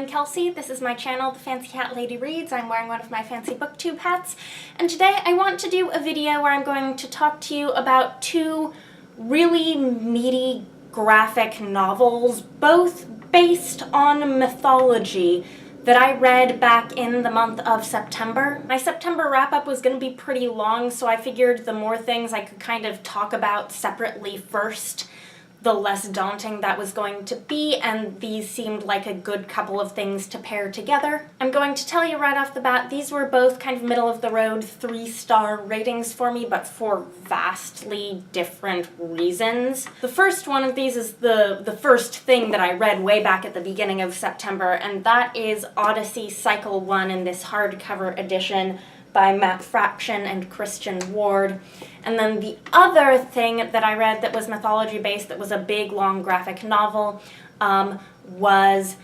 Kelsey. This is my channel, The Fancy Cat Lady Reads. I'm wearing one of my fancy booktube hats. And today I want to do a video where I'm going to talk to you about two really meaty graphic novels, both based on mythology, that I read back in the month of September. My September wrap-up was going to be pretty long, so I figured the more things I could kind of talk about separately first, the less daunting that was going to be, and these seemed like a good couple of things to pair together. I'm going to tell you right off the bat, these were both kind of middle-of-the-road 3-star ratings for me, but for vastly different reasons. The first one of these is the first thing that I read way back at the beginning of September, and that is ODY-C Cycle 1 in this hardcover edition by Matt Fraction and Christian Ward. And then the other thing that I read that was mythology-based, that was a big, long graphic novel, was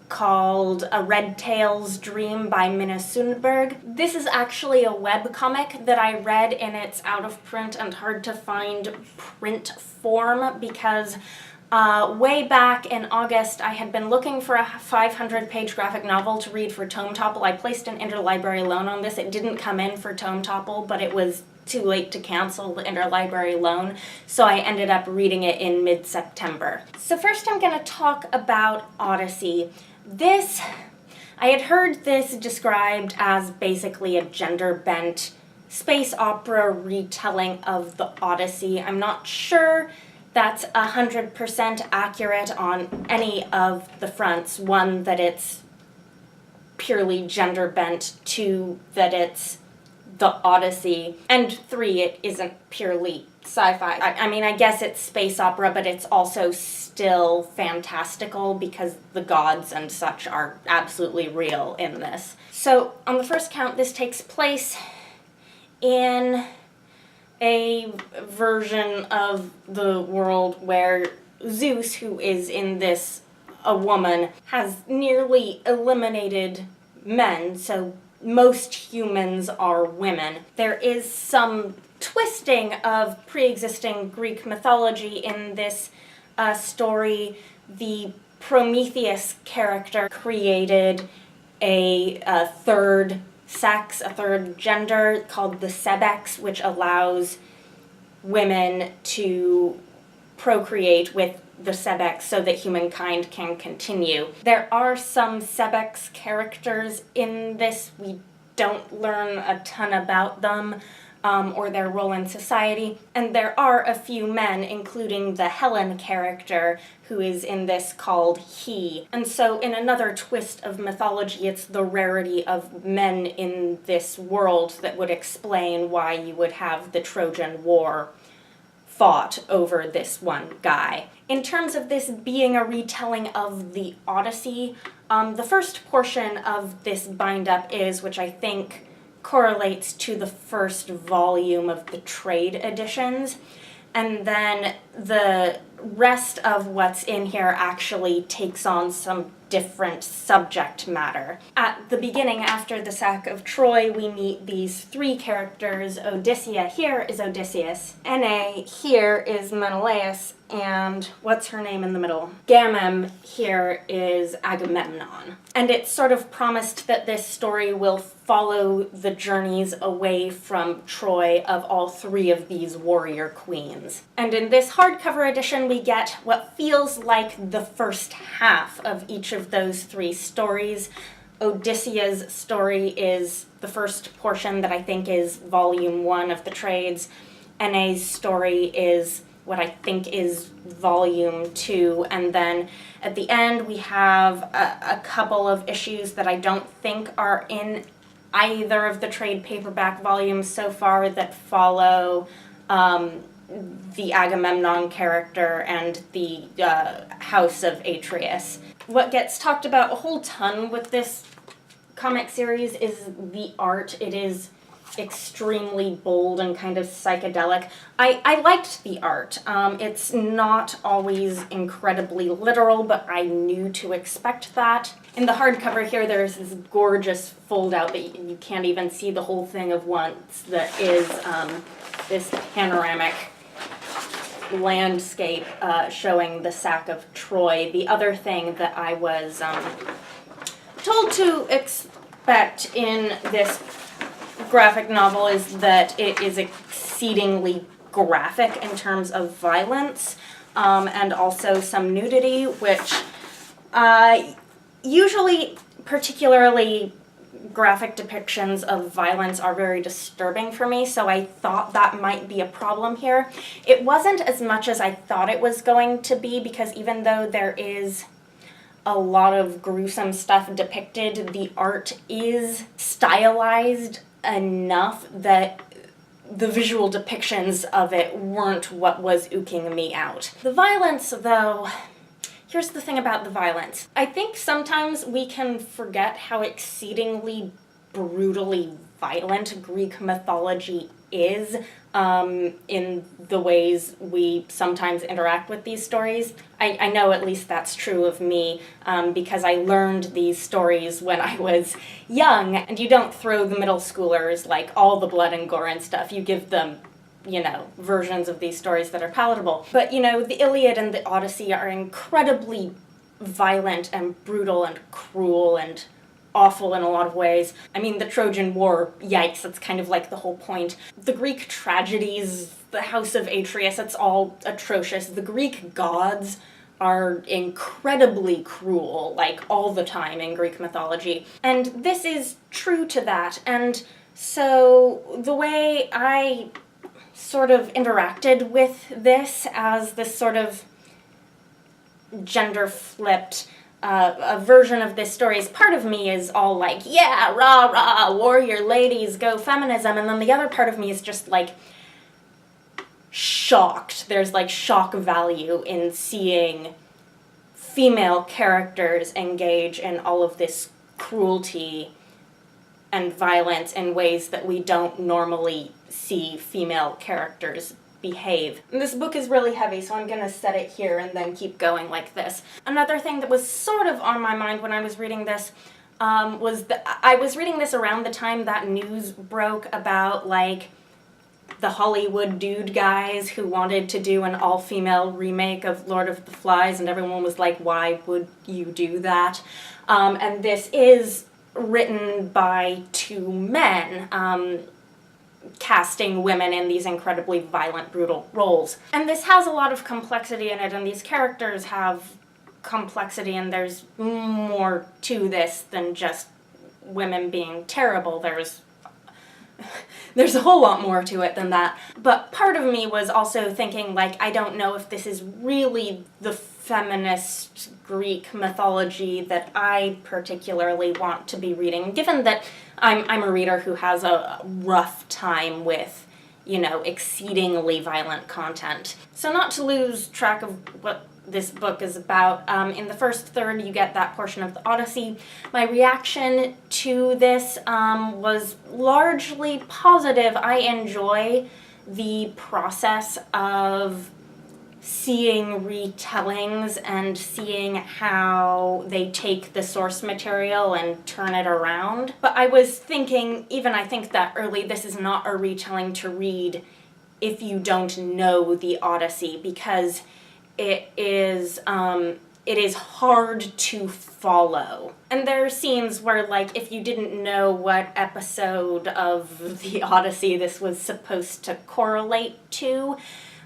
called A Redtail's Dream by Minna Sundberg. This is actually a webcomic that I read in its out-of-print and hard-to-find print form because way back in August, I had been looking for a 500-page graphic novel to read for Tome Topple. I placed an interlibrary loan on this. It didn't come in for Tome Topple, but it was too late to cancel the interlibrary loan, so I ended up reading it in mid-September. So first I'm going to talk about ODY-C. I had heard this described as basically a gender-bent space opera retelling of the Odyssey. I'm not sure that's 100% accurate on any of the fronts. One, that it's purely gender-bent. Two, that it's the Odyssey. And three, it isn't purely sci-fi. I mean, I guess it's space opera, but it's also still fantastical because the gods and such are absolutely real in this. So, on the first count, this takes place in a version of the world where Zeus, who is in this a woman, has nearly eliminated men, so most humans are women. There is some twisting of pre-existing Greek mythology in this story. The Prometheus character created a third sex, a third gender called the sebex, which allows women to procreate with the sebex so that humankind can continue. There are some sebex characters in this. We don't learn a ton about them or their role in society. And there are a few men, including the Helen character, who is in this called He. And so in another twist of mythology, it's the rarity of men in this world that would explain why you would have the Trojan War fought over this one guy. In terms of this being a retelling of the Odyssey, the first portion of this bind-up is, which I think correlates to the first volume of the trade editions, and then the rest of what's in here actually takes on some different subject matter. At the beginning, after the sack of Troy, we meet these three characters. Odysseia here is Odysseus, Enne here is Menelaus, and what's her name in the middle? Gamem here is Agamemnon. And it's sort of promised that this story will follow the journeys away from Troy of all three of these warrior queens. And in this hardcover edition, we get what feels like the first half of each of those three stories. Odysseia's story is the first portion that I think is volume 1 of the trades. Enne's story is what I think is volume 2, and then at the end we have a couple of issues that I don't think are in either of the trade paperback volumes so far that follow the Agamemnon character and the House of Atreus. What gets talked about a whole ton with this comic series is the art. It is extremely bold and kind of psychedelic. I liked the art. It's not always incredibly literal, but I knew to expect that. In the hardcover here, there's this gorgeous fold-out that you can't even see the whole thing at once, that is this panoramic landscape showing the sack of Troy. The other thing that I was told to expect in this graphic novel is that it is exceedingly graphic in terms of violence, and also some nudity, which usually, particularly graphic depictions of violence, are very disturbing for me, so I thought that might be a problem here. It wasn't as much as I thought it was going to be, because even though there is a lot of gruesome stuff depicted, the art is stylized enough that the visual depictions of it weren't what was ooking me out. The violence, though, here's the thing about the violence. I think sometimes we can forget how exceedingly brutally violent Greek mythology is in the ways we sometimes interact with these stories. I know at least that's true of me, because I learned these stories when I was young, and you don't throw the middle schoolers like all the blood and gore and stuff. You give them, you know, versions of these stories that are palatable. But, you know, the Iliad and the Odyssey are incredibly violent and brutal and cruel and awful in a lot of ways. I mean, the Trojan War, yikes, that's kind of like the whole point. The Greek tragedies, the House of Atreus, it's all atrocious. The Greek gods are incredibly cruel, like all the time in Greek mythology. And this is true to that. And so the way I sort of interacted with this as this sort of gender-flipped a version of this story is, part of me is all like, yeah, rah, rah, warrior ladies, go feminism, and then the other part of me is just like shocked. There's like shock value in seeing female characters engage in all of this cruelty and violence in ways that we don't normally see female characters behave. And this book is really heavy, so I'm gonna set it here and then keep going like this. Another thing that was sort of on my mind when I was reading this was that I was reading this around the time that news broke about, like, the Hollywood dude guys who wanted to do an all-female remake of Lord of the Flies, and everyone was like, why would you do that? And this is written by two men, casting women in these incredibly violent, brutal roles. And this has a lot of complexity in it, and these characters have complexity, and there's more to this than just women being terrible. There's a whole lot more to it than that. But part of me was also thinking, like, I don't know if this is really the feminist Greek mythology that I particularly want to be reading, given that I'm a reader who has a rough time with, you know, exceedingly violent content. So not to lose track of what this book is about, in the first third you get that portion of the Odyssey. My reaction to this was largely positive. I enjoy the process of seeing retellings and seeing how they take the source material and turn it around. But I was thinking, even I think that early, this is not a retelling to read if you don't know the Odyssey, because it is hard to follow. And there are scenes where, like, if you didn't know what episode of the Odyssey this was supposed to correlate to,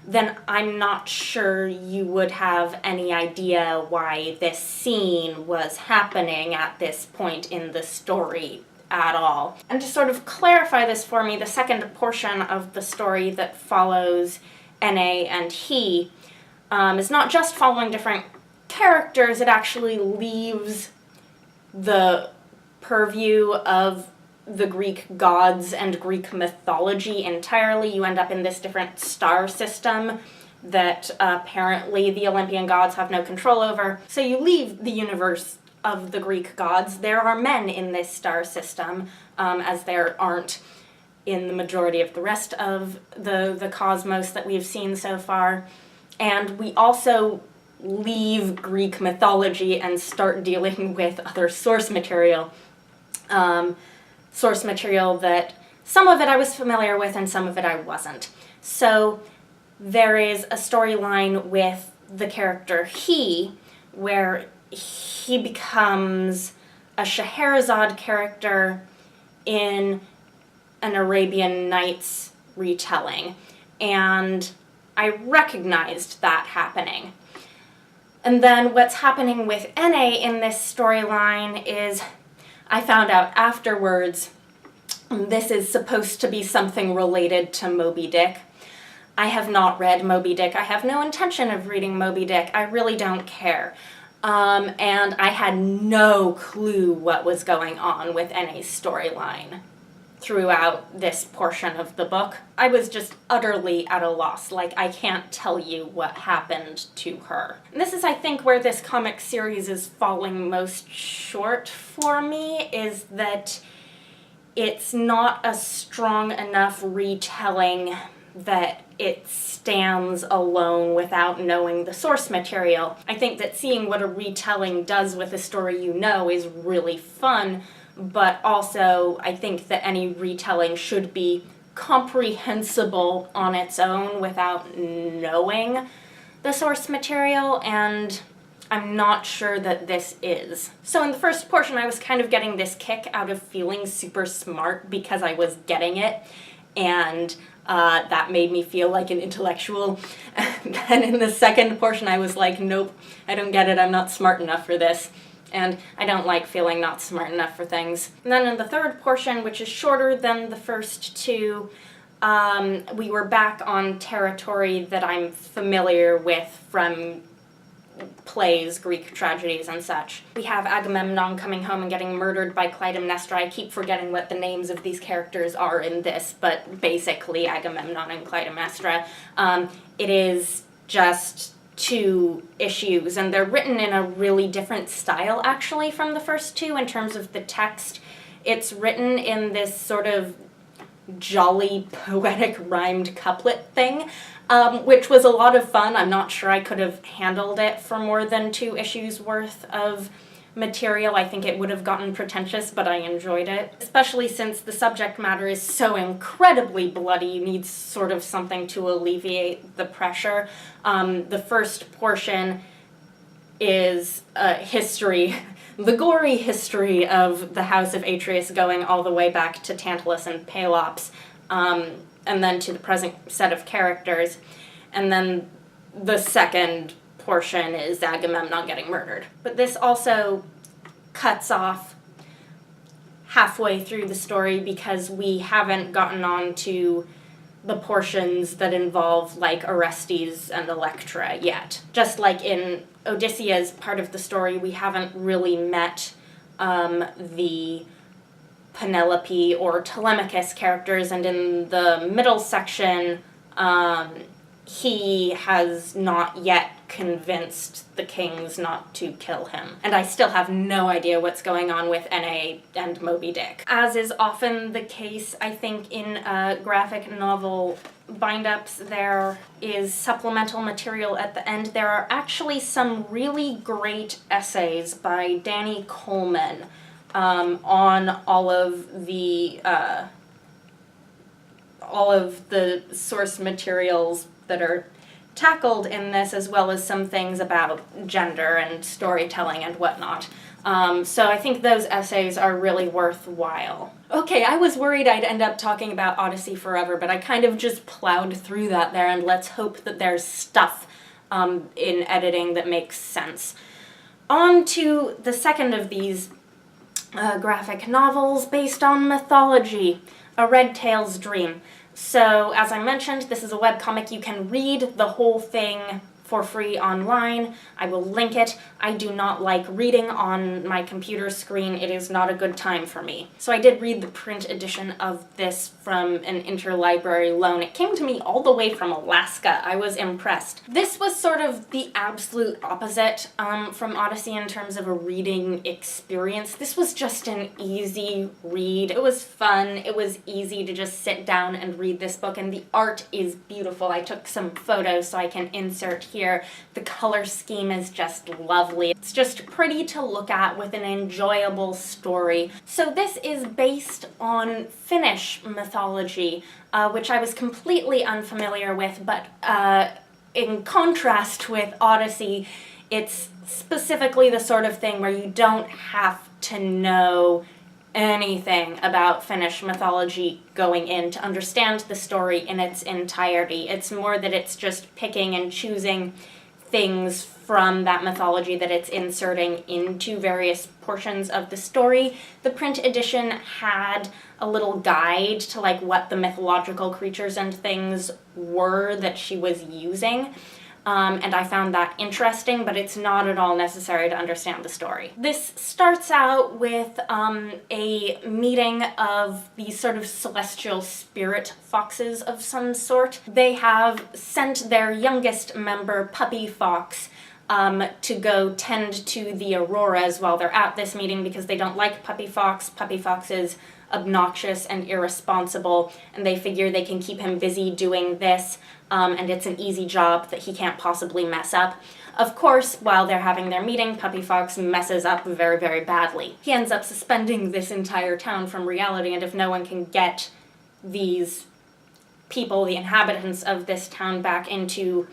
then I'm not sure you would have any idea why this scene was happening at this point in the story at all. And to sort of clarify this for me, the second portion of the story that follows N.A. and he is not just following different characters, it actually leaves the purview of the Greek gods and Greek mythology entirely. You end up in this different star system that apparently the Olympian gods have no control over. So you leave the universe of the Greek gods. There are men in this star system, as there aren't in the majority of the rest of the cosmos that we've seen so far. And we also leave Greek mythology and start dealing with other source material. Source material that some of it I was familiar with and some of it I wasn't. So there is a storyline with the character he, where he becomes a Scheherazade character in an Arabian Nights retelling, and I recognized that happening. And then what's happening with NA in this storyline is, I found out afterwards, this is supposed to be something related to Moby Dick. I have not read Moby Dick. I have no intention of reading Moby Dick. I really don't care. And I had no clue what was going on with NA's storyline throughout this portion of the book. I was just utterly at a loss. Like, I can't tell you what happened to her. And this is, I think, where this comic series is falling most short for me, is that it's not a strong enough retelling that it stands alone without knowing the source material. I think that seeing what a retelling does with a story you know is really fun, but also I think that any retelling should be comprehensible on its own without knowing the source material, and I'm not sure that this is. So in the first portion, I was kind of getting this kick out of feeling super smart because I was getting it, and that made me feel like an intellectual. And then in the second portion, I was like, nope, I don't get it, I'm not smart enough for this. And I don't like feeling not smart enough for things. And then in the third portion, which is shorter than the first two, we were back on territory that I'm familiar with from plays, Greek tragedies, and such. We have Agamemnon coming home and getting murdered by Clytemnestra. I keep forgetting what the names of these characters are in this, but basically Agamemnon and Clytemnestra. It is just 2 issues, and they're written in a really different style, actually, from the first 2 in terms of the text. It's written in this sort of jolly, poetic, rhymed couplet thing, which was a lot of fun. I'm not sure I could have handled it for more than 2 issues worth of material. I think it would have gotten pretentious, but I enjoyed it. Especially since the subject matter is so incredibly bloody, you need sort of something to alleviate the pressure. The first portion is history, the gory history of the House of Atreus going all the way back to Tantalus and Pelops, and then to the present set of characters. And then the second portion is Agamemnon getting murdered. But this also cuts off halfway through the story because we haven't gotten on to the portions that involve, like, Orestes and Electra yet. Just like in Odyssea's part of the story, we haven't really met the Penelope or Telemachus characters, and in the middle section, he has not yet convinced the kings not to kill him. And I still have no idea what's going on with N.A. and Moby Dick. As is often the case, I think, in graphic novel bind-ups, there is supplemental material at the end. There are actually some really great essays by Danny Coleman on all of the source materials that are tackled in this, as well as some things about gender and storytelling and whatnot. So I think those essays are really worthwhile. Okay, I was worried I'd end up talking about Odyssey forever, but I kind of just plowed through that there, and let's hope that there's stuff in editing that makes sense. On to the second of these graphic novels based on mythology, A Redtail's Dream. So, as I mentioned, this is a webcomic. You can read the whole thing for free online. I will link it. I do not like reading on my computer screen. It is not a good time for me. So I did read the print edition of this from an interlibrary loan. It came to me all the way from Alaska. I was impressed. This was sort of the absolute opposite from Odyssey in terms of a reading experience. This was just an easy read. It was fun. It was easy to just sit down and read this book, and the art is beautiful. I took some photos so I can insert here. The color scheme is just lovely. It's just pretty to look at with an enjoyable story. So this is based on Finnish mythology, which I was completely unfamiliar with, but in contrast with Odyssey, It's specifically the sort of thing where you don't have to know anything about Finnish mythology going in to understand the story in its entirety. It's more that it's just picking and choosing things from that mythology that it's inserting into various portions of the story. The print edition had a little guide to like what the mythological creatures and things were that she was using. And I found that interesting, but it's not at all necessary to understand the story. This starts out with a meeting of these sort of celestial spirit foxes of some sort. They have sent their youngest member, Puppy Fox, to go tend to the auroras while they're at this meeting because they don't like Puppy Fox. Puppy Fox is obnoxious and irresponsible, and they figure they can keep him busy doing this, and it's an easy job that he can't possibly mess up. Of course, while they're having their meeting, Puppy Fox messes up very, very badly. He ends up suspending this entire town from reality, and if no one can get these people, the inhabitants of this town, back into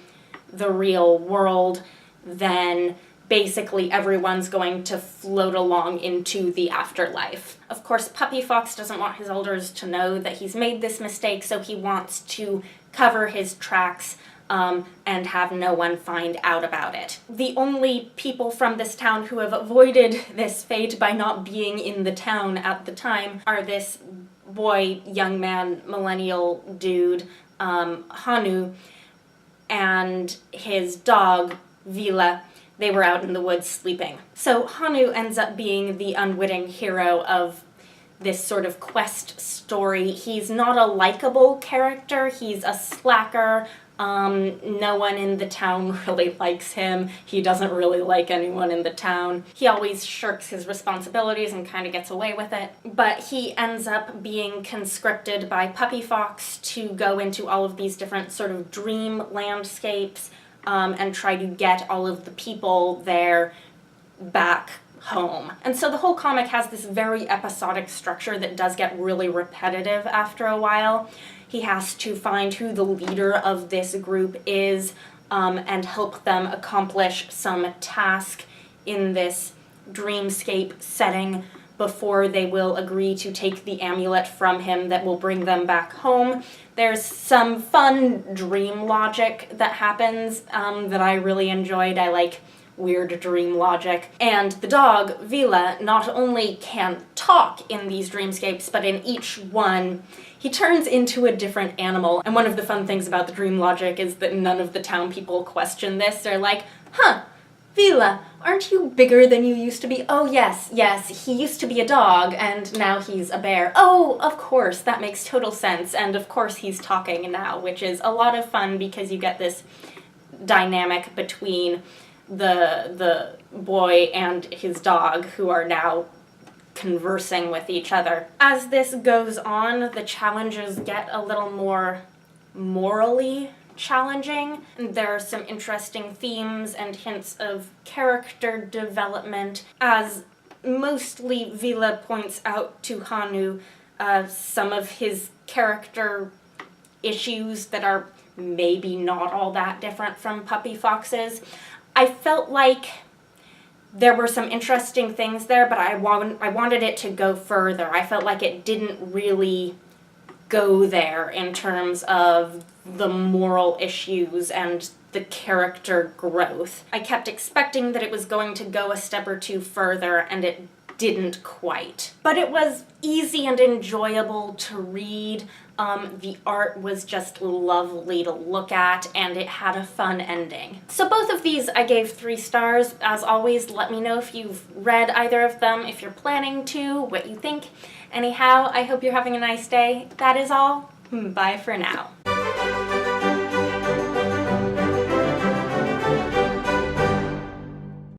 the real world, then basically everyone's going to float along into the afterlife. Of course, Puppy Fox doesn't want his elders to know that he's made this mistake, so he wants to cover his tracks and have no one find out about it. The only people from this town who have avoided this fate by not being in the town at the time are this boy, young man, millennial dude, Hanu, and his dog, Vila. They were out in the woods sleeping. So Hanu ends up being the unwitting hero of this sort of quest story. He's not a likable character. He's a slacker. No one in the town really likes him. He doesn't really like anyone in the town. He always shirks his responsibilities and kind of gets away with it. But he ends up being conscripted by Puppy Fox to go into all of these different sort of dream landscapes and try to get all of the people there back home. And so the whole comic has this very episodic structure that does get really repetitive after a while. He has to find who the leader of this group is and help them accomplish some task in this dreamscape setting before they will agree to take the amulet from him that will bring them back home. There's some fun dream logic that happens that I really enjoyed. I like weird dream logic. And the dog, Vila, not only can talk in these dreamscapes, but in each one, he turns into a different animal. And one of the fun things about the dream logic is that none of the town people question this. They're like, huh, Vila, aren't you bigger than you used to be? Oh, yes, he used to be a dog, and now he's a bear. Oh, of course, that makes total sense, and of course he's talking now, which is a lot of fun because you get this dynamic between the boy and his dog, who are now conversing with each other. As this goes on, the challenges get a little more morally challenging. There are some interesting themes and hints of character development, as mostly Vila points out to Hanu some of his character issues that are maybe not all that different from Puppy Fox's. I felt like there were some interesting things there, but I wanted it to go further. I felt like it didn't really go there in terms of the moral issues and the character growth. I kept expecting that it was going to go a step or two further, and it didn't quite. But it was easy and enjoyable to read. The art was just lovely to look at, and it had a fun ending. So both of these I gave 3 stars. As always, let me know if you've read either of them, if you're planning to, what you think. Anyhow, I hope you're having a nice day. That is all. Bye for now.